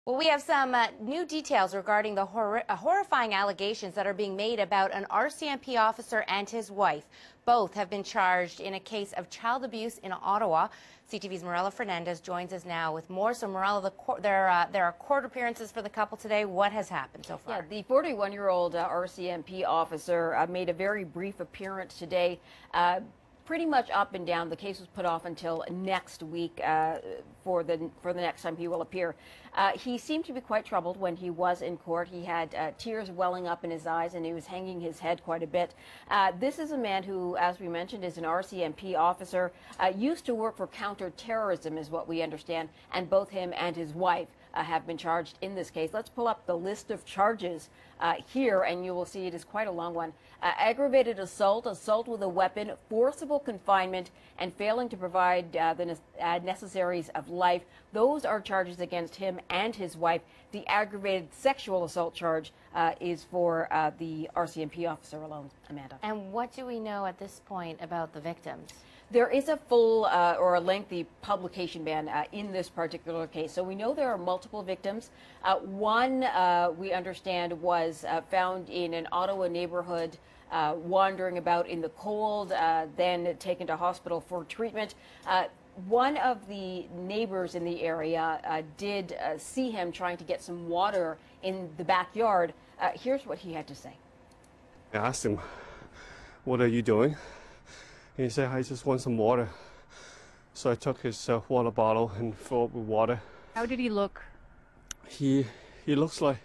Well, we have some new details regarding the horrifying allegations that are being made about an RCMP officer and his wife. Both have been charged in a case of child abuse in Ottawa. CTV's Mirella Fernandez joins us now with more. So, Mirella, there are court appearances for the couple today. What has happened so far? Yeah, the 41-year-old RCMP officer made a very brief appearance today. Pretty much up and down. The case was put off until next week for the next time he will appear. He seemed to be quite troubled when he was in court. He had tears welling up in his eyes, and he was hanging his head quite a bit. This is a man who, as we mentioned, is an RCMP officer, used to work for counterterrorism, is what we understand, and both him and his wife have been charged in this case. Let's pull up the list of charges here, and you will see it is quite a long one. Aggravated assault, assault with a weapon, forcible confinement, and failing to provide the necessaries of life. Those are charges against him and his wife. The aggravated sexual assault charge is for the RCMP officer alone, Amanda. And what do we know at this point about the victims? There is a full or a lengthy publication ban in this particular case. So we know there are multiple victims. One, we understand, was found in an Ottawa neighborhood, wandering about in the cold, then taken to hospital for treatment. One of the neighbors in the area did see him trying to get some water in the backyard. Here's what he had to say. I asked him, "What are you doing?" He said, "I just want some water." So I took his water bottle and filled it with water. How did he look? He looks like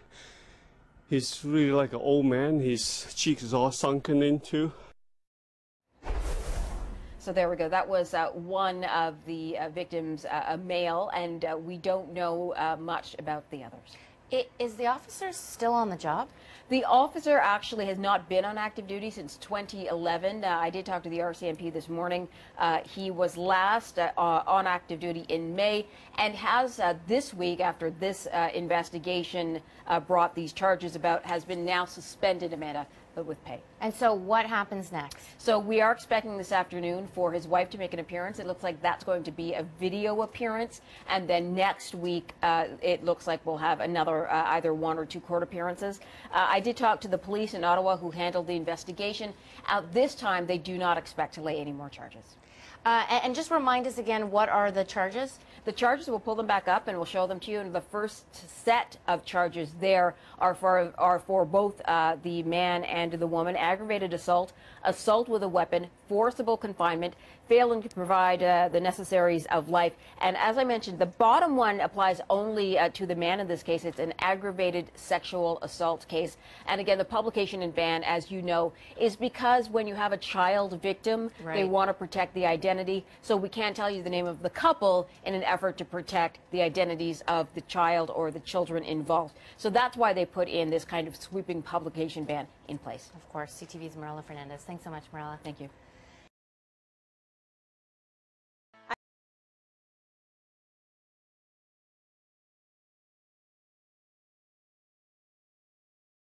he's really like an old man. His cheeks is all sunken in too. So there we go. That was one of the victims, a male, and we don't know much about the others. Is the officer still on the job? The officer actually has not been on active duty since 2011. I did talk to the RCMP this morning. He was last on active duty in May and has this week, after this investigation brought these charges about, has been now suspended, Amanda, but with pay. And so what happens next? So we are expecting this afternoon for his wife to make an appearance. It looks like that's going to be a video appearance. And then next week, it looks like we'll have another either one or two court appearances. I did talk to the police in Ottawa who handled the investigation. This time, they do not expect to lay any more charges. And just remind us again, what are the charges? The charges, we'll pull them back up and we'll show them to you. And the first set of charges there are for both the man and the woman: aggravated assault, assault with a weapon, forcible confinement, failing to provide the necessaries of life. And as I mentioned, the bottom one applies only to the man in this case. It's an aggravated sexual assault case. And again, the publication and ban, as you know, is because when you have a child victim, they want to protect the identity. So we can't tell you the name of the couple in an effort to protect the identities of the child or the children involved. So that's why they put in this kind of sweeping publication ban in place. Of course, CTV's Mirella Fernandez. Thanks so much, Mirella. Thank you.